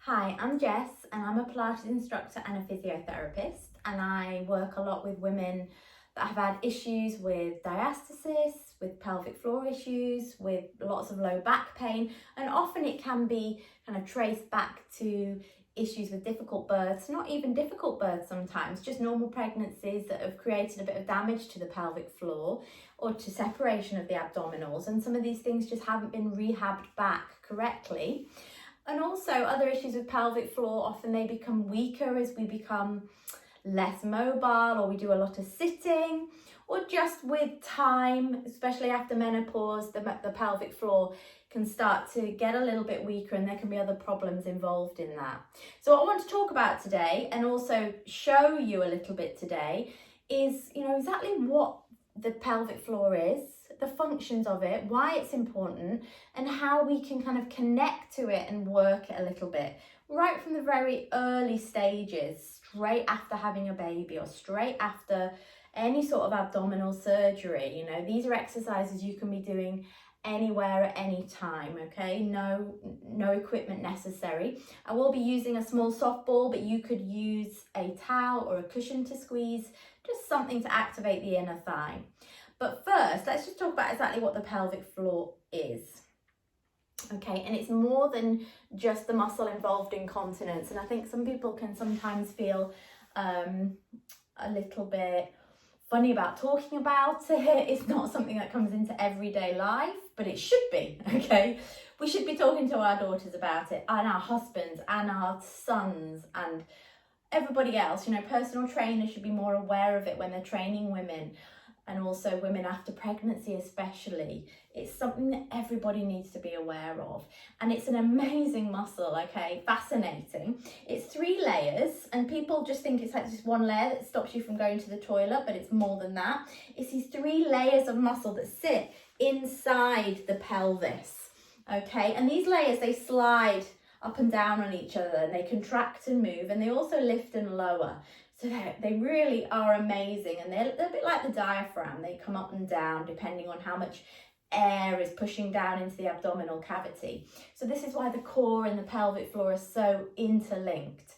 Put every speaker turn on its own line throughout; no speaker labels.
Hi, I'm Jess and I'm a Pilates instructor and a physiotherapist, and I work a lot with women that have had issues with diastasis, with pelvic floor issues, with lots of low back pain, and often it can be kind of traced back to issues with difficult births, not even difficult births sometimes, just normal pregnancies that have created a bit of damage to the pelvic floor or to separation of the abdominals, and some of these things just haven't been rehabbed back correctly. And also other issues with pelvic floor, often they become weaker as we become less mobile, or we do a lot of sitting, or just with time, especially after menopause, the pelvic floor can start to get a little bit weaker, and there can be other problems involved in that. So what I want to talk about today, and also show you a little bit today, is exactly what the pelvic floor is, the functions of it, why it's important, and how we can kind of connect to it and work it a little bit right from the very early stages, straight after having a baby or straight after any sort of abdominal surgery. These are exercises you can be doing anywhere at any time, okay? No equipment necessary. I will be using a small softball, but you could use a towel or a cushion to squeeze, just something to activate the inner thigh. But first, let's just talk about exactly what the pelvic floor is. Okay, and it's more than just the muscle involved in continence. And I think some people can sometimes feel a little bit funny about talking about it. It's not something that comes into everyday life, but it should be, okay? We should be talking to our daughters about it, and our husbands and our sons and everybody else. Personal trainers should be more aware of it when they're training women, and also women after pregnancy especially. It's something that everybody needs to be aware of. And it's an amazing muscle, okay? Fascinating. It's 3 layers, and people just think it's like just one layer that stops you from going to the toilet, but it's more than that. It's these 3 layers of muscle that sit inside the pelvis, okay? And these layers, they slide up and down on each other, and they contract and move, and they also lift and lower. So they really are amazing, and they're a bit like the diaphragm. They come up and down depending on how much air is pushing down into the abdominal cavity. So this is why the core and the pelvic floor are so interlinked.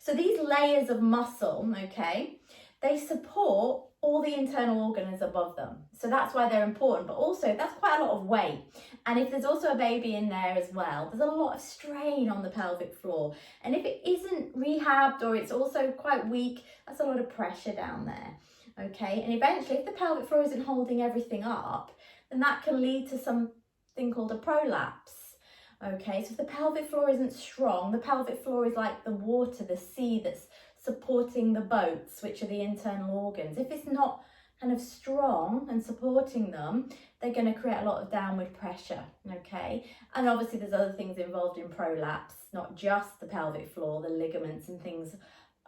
So these layers of muscle, okay, they support all the internal organs above them. So that's why they're important, but also that's quite a lot of weight. And if there's also a baby in there as well, there's a lot of strain on the pelvic floor. And if it isn't rehabbed, or it's also quite weak, that's a lot of pressure down there, okay? And eventually, if the pelvic floor isn't holding everything up, then that can lead to something called a prolapse, okay? So if the pelvic floor isn't strong, the pelvic floor is like the water, the sea that's supporting the boats, which are the internal organs. If it's not kind of strong and supporting them, they're going to create a lot of downward pressure, okay? And obviously there's other things involved in prolapse, not just the pelvic floor, the ligaments and things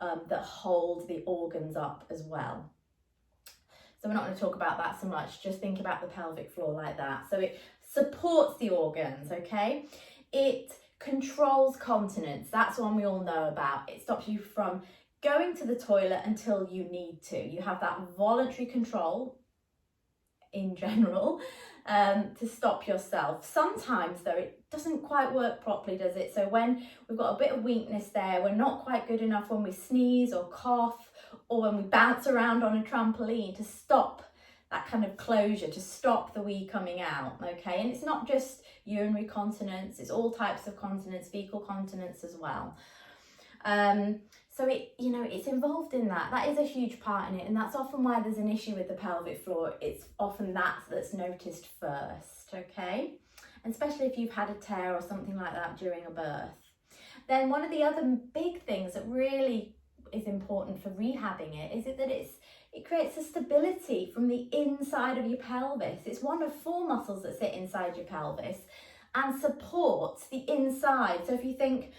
that hold the organs up as well. So we're not going to talk about that so much, just think about the pelvic floor like that. So it supports the organs, okay? It controls continence, that's one we all know about. It stops you from going to the toilet until you need to. You have that voluntary control in general to stop yourself. Sometimes though, it doesn't quite work properly, does it? So when we've got a bit of weakness there, we're not quite good enough when we sneeze or cough, or when we bounce around on a trampoline, to stop that kind of closure, to stop the wee coming out, okay? And it's not just urinary continence, it's all types of continence, fecal continence as well. So it's involved in that. That is a huge part in it, and that's often why there's an issue with the pelvic floor. It's often that's noticed first, okay? And especially if you've had a tear or something like that during a birth. Then one of the other big things that really is important for rehabbing it is that it creates a stability from the inside of your pelvis. It's one of 4 muscles that sit inside your pelvis and supports the inside. So if you think,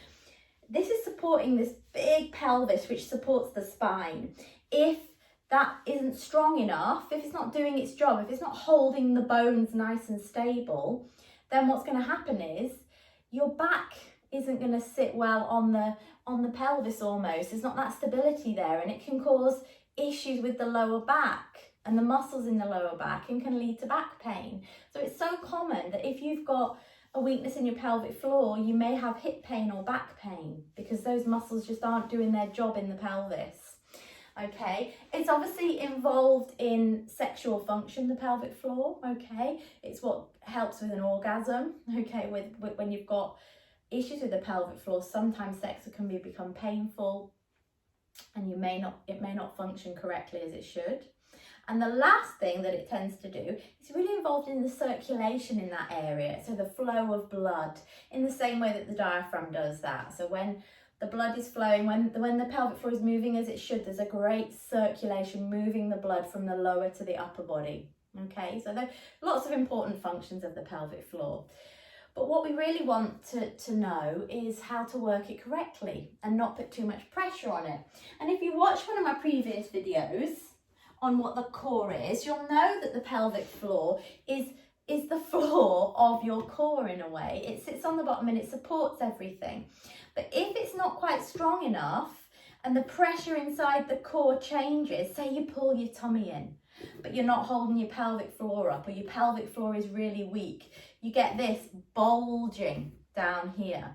this is supporting this big pelvis which supports the spine. If that isn't strong enough, if it's not doing its job, if it's not holding the bones nice and stable, then what's going to happen is your back isn't going to sit well on the pelvis almost. There's not that stability there, and it can cause issues with the lower back and the muscles in the lower back, and can lead to back pain. So it's so common that if you've got a weakness in your pelvic floor, you may have hip pain or back pain because those muscles just aren't doing their job in the pelvis. Okay, it's obviously involved in sexual function, the pelvic floor. Okay, it's what helps with an orgasm. Okay, with when you've got issues with the pelvic floor, sometimes sex can become painful, and it may not function correctly as it should. And the last thing that it tends to do is really involved in the circulation in that area, so the flow of blood, in the same way that the diaphragm does that. So when the blood is flowing, when the pelvic floor is moving as it should, there's a great circulation moving the blood from the lower to the upper body. Okay, so there are lots of important functions of the pelvic floor. But what we really want to know is how to work it correctly and not put too much pressure on it. And if you watch one of my previous videos on what the core is, you'll know that the pelvic floor is the floor of your core in a way. It sits on the bottom and it supports everything. But if it's not quite strong enough and the pressure inside the core changes, say you pull your tummy in, but you're not holding your pelvic floor up, or your pelvic floor is really weak, you get this bulging down here.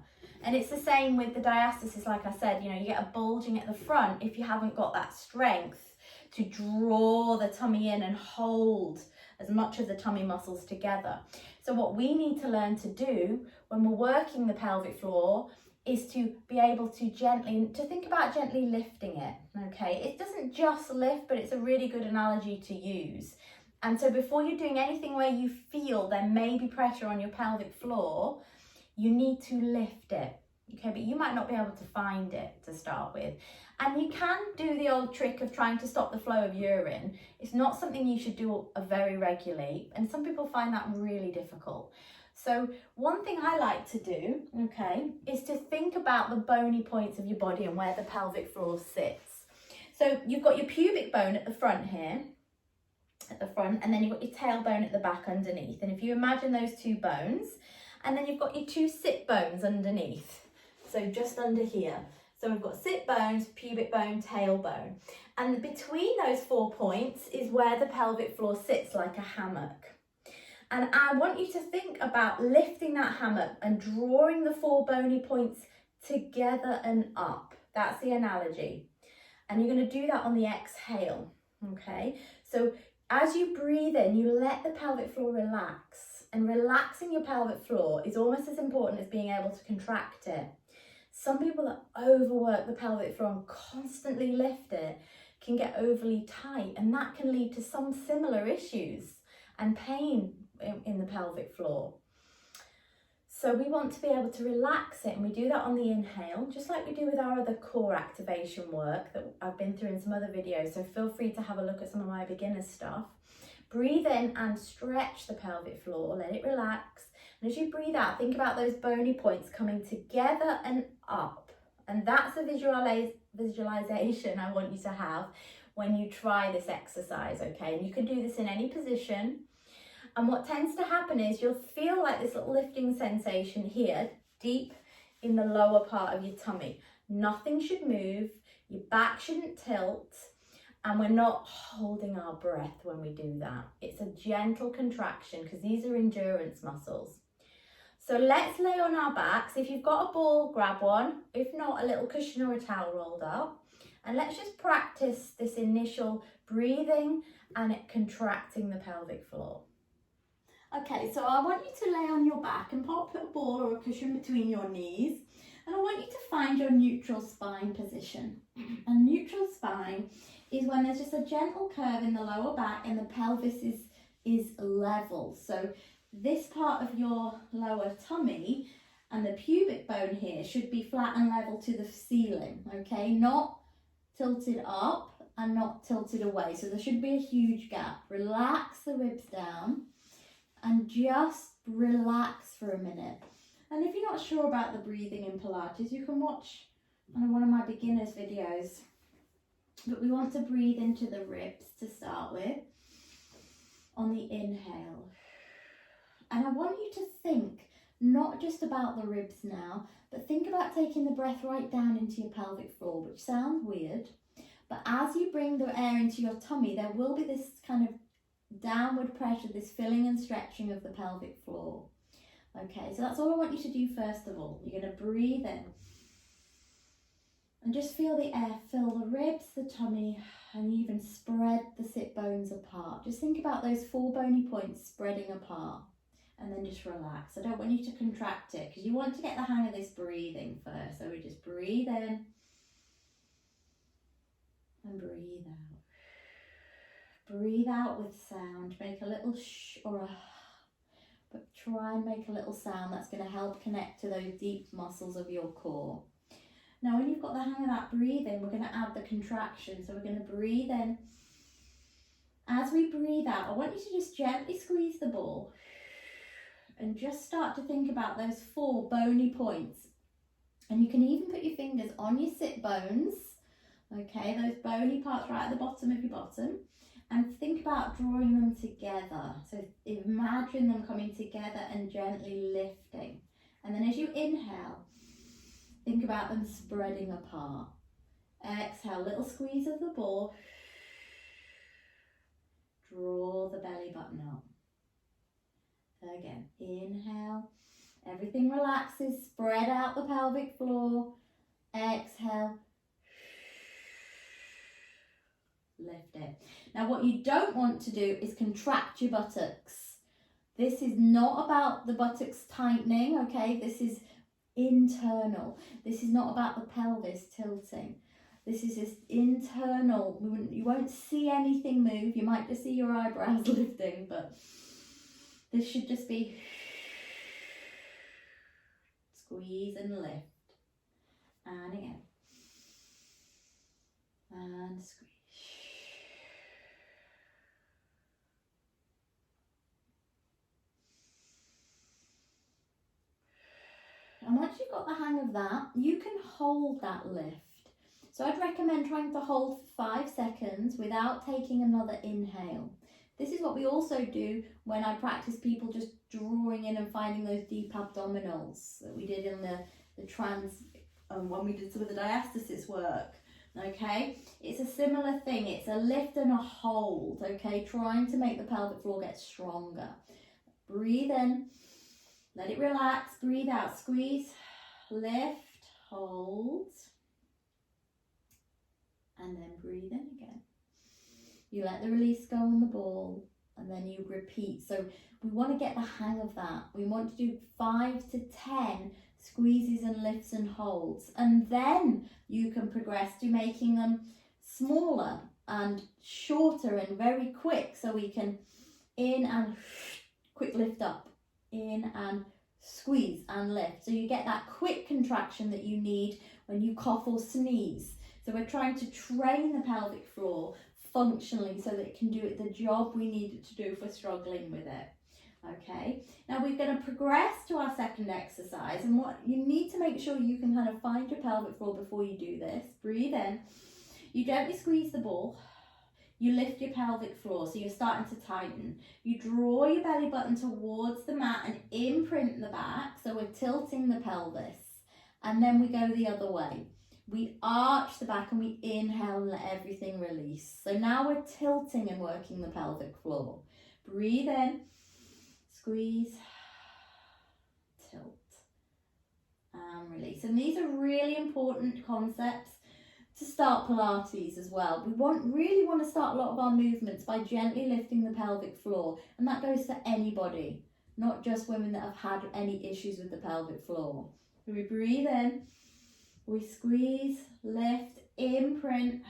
And it's the same with the diastasis, like I said, you get a bulging at the front if you haven't got that strength to draw the tummy in and hold as much of the tummy muscles together. So what we need to learn to do when we're working the pelvic floor is to be able to think about gently lifting it, okay? It doesn't just lift, but it's a really good analogy to use. And so before you're doing anything where you feel there may be pressure on your pelvic floor, you need to lift it, okay? But you might not be able to find it to start with. And you can do the old trick of trying to stop the flow of urine. It's not something you should do very regularly, and some people find that really difficult. So one thing I like to do, okay, is to think about the bony points of your body and where the pelvic floor sits. So you've got your pubic bone at the front here, and then you've got your tailbone at the back underneath. And if you imagine those two bones, and then you've got your two sit bones underneath, so just under here. So we've got sit bones, pubic bone, tailbone. And between those 4 points is where the pelvic floor sits like a hammock. And I want you to think about lifting that hammock and drawing the 4 bony points together and up. That's the analogy. And you're going to do that on the exhale, okay? So as you breathe in, you let the pelvic floor relax. And relaxing your pelvic floor is almost as important as being able to contract it. Some people that overwork the pelvic floor and constantly lift it can get overly tight, and that can lead to some similar issues and pain in the pelvic floor. So we want to be able to relax it, and we do that on the inhale, just like we do with our other core activation work that I've been through in some other videos, so feel free to have a look at some of my beginner stuff. Breathe in and stretch the pelvic floor, let it relax. And as you breathe out, think about those bony points coming together and up. And that's a visualization I want you to have when you try this exercise, okay? And you can do this in any position. And what tends to happen is you'll feel like this little lifting sensation here, deep in the lower part of your tummy. Nothing should move, your back shouldn't tilt, and we're not holding our breath when we do that. It's a gentle contraction because these are endurance muscles. So let's lay on our backs. If you've got a ball, grab one. If not, a little cushion or a towel rolled up. And let's just practice this initial breathing and contracting the pelvic floor. Okay, so I want you to lay on your back and put a ball or a cushion between your knees. And I want you to find your neutral spine position. A neutral spine is when there's just a gentle curve in the lower back and the pelvis is level. So this part of your lower tummy and the pubic bone here should be flat and level to the ceiling, okay? Not tilted up and not tilted away. So there should be a huge gap. Relax the ribs down and just relax for a minute. And if you're not sure about the breathing in Pilates, you can watch one of my beginners videos. But we want to breathe into the ribs to start with on the inhale. And I want you to think not just about the ribs now, but think about taking the breath right down into your pelvic floor, which sounds weird. But as you bring the air into your tummy, there will be this kind of downward pressure, this filling and stretching of the pelvic floor. Okay, so that's all I want you to do first of all. You're going to breathe in. And just feel the air fill the ribs, the tummy, and even spread the sit bones apart. Just think about those 4 bony points spreading apart. And then just relax. I don't want you to contract it because you want to get the hang of this breathing first. So we just breathe in and breathe out. Breathe out with sound. Make a little shh or a, but try and make a little sound that's going to help connect to those deep muscles of your core. Now, when you've got the hang of that breathing, we're going to add the contraction. So we're going to breathe in. As we breathe out, I want you to just gently squeeze the ball. And just start to think about those 4 bony points. And you can even put your fingers on your sit bones, okay, those bony parts right at the bottom of your bottom, and think about drawing them together. So imagine them coming together and gently lifting. And then as you inhale, think about them spreading apart. Exhale, little squeeze of the ball. Draw the belly button up. Again, inhale, everything relaxes, spread out the pelvic floor. Exhale, lift it. Now what you don't want to do is contract your buttocks. This is not about the buttocks tightening, okay? This is internal. This is not about the pelvis tilting. This is just internal. You won't see anything move. You might just see your eyebrows lifting, but this should just be squeeze and lift. And again. And squeeze. And once you've got the hang of that, you can hold that lift. So I'd recommend trying to hold for 5 seconds without taking another inhale. This is what we also do when I practice people just drawing in and finding those deep abdominals that we did in the when we did some of the diastasis work. Okay, it's a similar thing. It's a lift and a hold. Okay, trying to make the pelvic floor get stronger. Breathe in, let it relax. Breathe out, squeeze, lift, hold, and then breathe in again. You let the release go on the ball and then you repeat. So we want to get the hang of that. We want to do 5 to 10 squeezes and lifts and holds. And then you can progress to making them smaller and shorter and very quick. So we can in and quick lift up, in and squeeze and lift. So you get that quick contraction that you need when you cough or sneeze. So we're trying to train the pelvic floor functionally so that it can do the job we need it to do if we're struggling with it. Okay, now we're going to progress to our second exercise, and what you need to make sure you can kind of find your pelvic floor before you do this. Breathe in, you gently squeeze the ball, you lift your pelvic floor, so you're starting to tighten. You draw your belly button towards the mat and imprint the back, so we're tilting the pelvis, and then we go the other way. We arch the back and we inhale and let everything release. So now we're tilting and working the pelvic floor. Breathe in, squeeze, tilt, and release. And these are really important concepts to start Pilates as well. We really want to start a lot of our movements by gently lifting the pelvic floor. And that goes for anybody, not just women that have had any issues with the pelvic floor. So we breathe in. We squeeze, lift, imprint.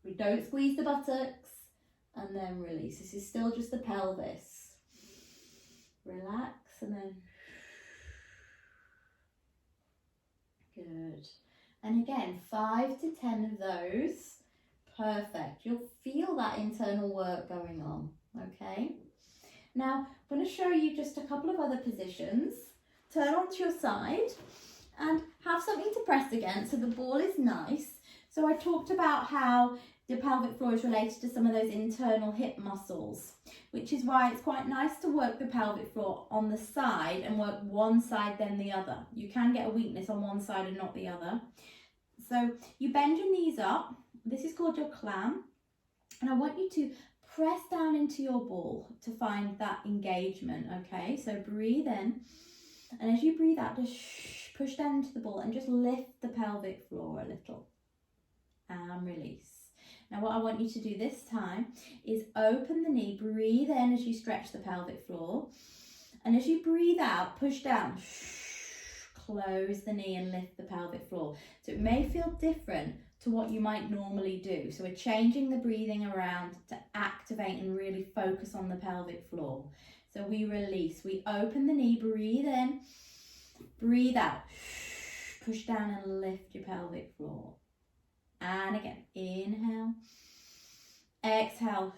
We don't squeeze the buttocks and then release. This is still just the pelvis. Relax and then good. And again, 5 to 10 of those. Perfect. You'll feel that internal work going on. Okay. Now, I'm going to show you just a couple of other positions. Turn onto your side and have something to press against so the ball is nice. So I talked about how the pelvic floor is related to some of those internal hip muscles, which is why it's quite nice to work the pelvic floor on the side and work one side then the other. You can get a weakness on one side and not the other. So you bend your knees up. This is called your clam. And I want you to press down into your ball to find that engagement, okay? So breathe in, and as you breathe out, just push down into the ball and just lift the pelvic floor a little and release. Now what I want you to do this time is open the knee, breathe in as you stretch the pelvic floor, and as you breathe out, push down, close the knee and lift the pelvic floor. So it may feel different to what you might normally do. So we're changing the breathing around to activate and really focus on the pelvic floor. So we release, we open the knee, breathe in, breathe out, push down and lift your pelvic floor. And again, inhale, exhale,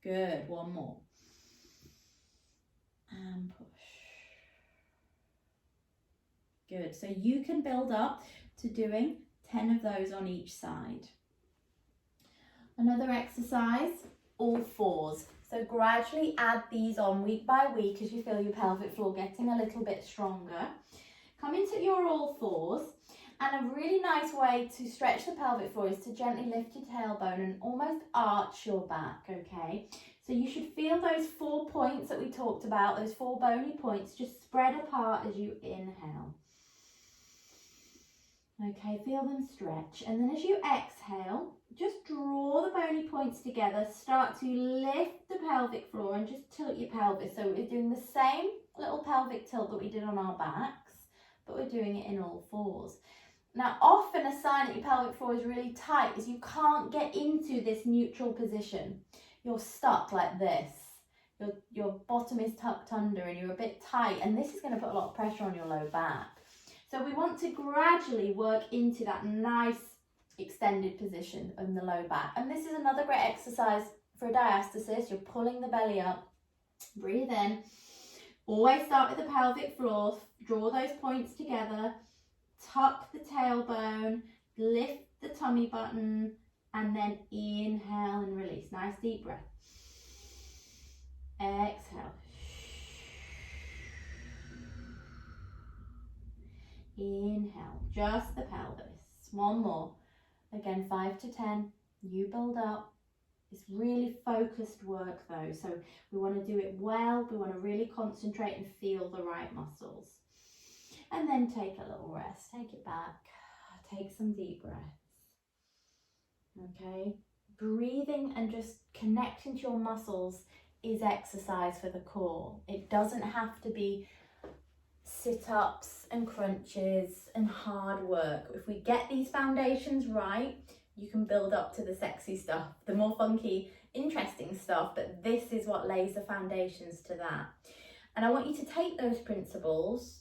good, one more, and push. Good, so you can build up to doing 10 of those on each side. Another exercise, all fours. So gradually add these on week by week as you feel your pelvic floor getting a little bit stronger. Come into your all fours, and a really nice way to stretch the pelvic floor is to gently lift your tailbone and almost arch your back, okay? So you should feel those 4 points that we talked about, those 4 bony points, just spread apart as you inhale. Okay, feel them stretch, and then as you exhale, just draw the bony points together, start to lift the pelvic floor and just tilt your pelvis. So we're doing the same little pelvic tilt that we did on our backs, but we're doing it in all fours. Now, often a sign that your pelvic floor is really tight is you can't get into this neutral position. You're stuck like this. Your bottom is tucked under and you're a bit tight, and this is going to put a lot of pressure on your low back. So we want to gradually work into that nice extended position in the low back. And this is another great exercise for a diastasis. You're pulling the belly up. Breathe in. Always start with the pelvic floor. Draw those points together. Tuck the tailbone. Lift the tummy button. And then inhale and release. Nice deep breath. Exhale. Inhale, just the pelvis. One more. Again, 5 to 10. You build up. It's really focused work though, so we want to do it well. We want to really concentrate and feel the right muscles. And then take a little rest. Take it back. Take some deep breaths. Okay. Breathing and just connecting to your muscles is exercise for the core. It doesn't have to be sit-ups and crunches and hard work. If we get these foundations right, you can build up to the sexy stuff, the more funky, interesting stuff, but this is what lays the foundations to that. And I want you to take those principles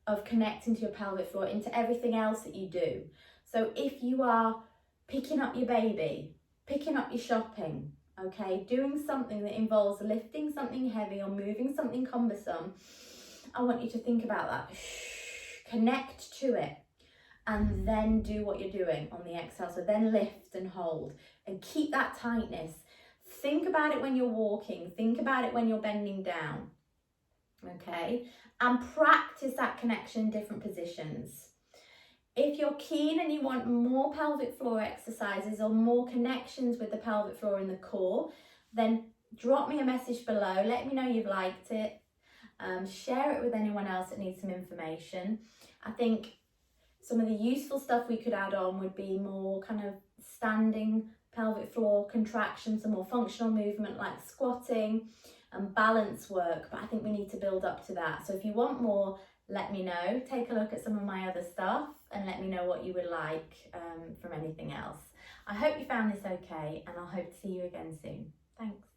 of connecting to your pelvic floor into everything else that you do. So if you are picking up your baby, picking up your shopping, okay, doing something that involves lifting something heavy or moving something cumbersome, I want you to think about that. Connect to it and then do what you're doing on the exhale. So then lift and hold and keep that tightness. Think about it when you're walking. Think about it when you're bending down. Okay? And practice that connection in different positions. If you're keen and you want more pelvic floor exercises or more connections with the pelvic floor in the core, then drop me a message below. Let me know you've liked it. Share it with anyone else that needs some information. I think some of the useful stuff we could add on would be more kind of standing pelvic floor contractions, some more functional movement like squatting and balance work, but I think we need to build up to that. So if you want more, let me know. Take a look at some of my other stuff and let me know what you would like from anything else. I hope you found this okay, and I'll hope to see you again soon. Thanks.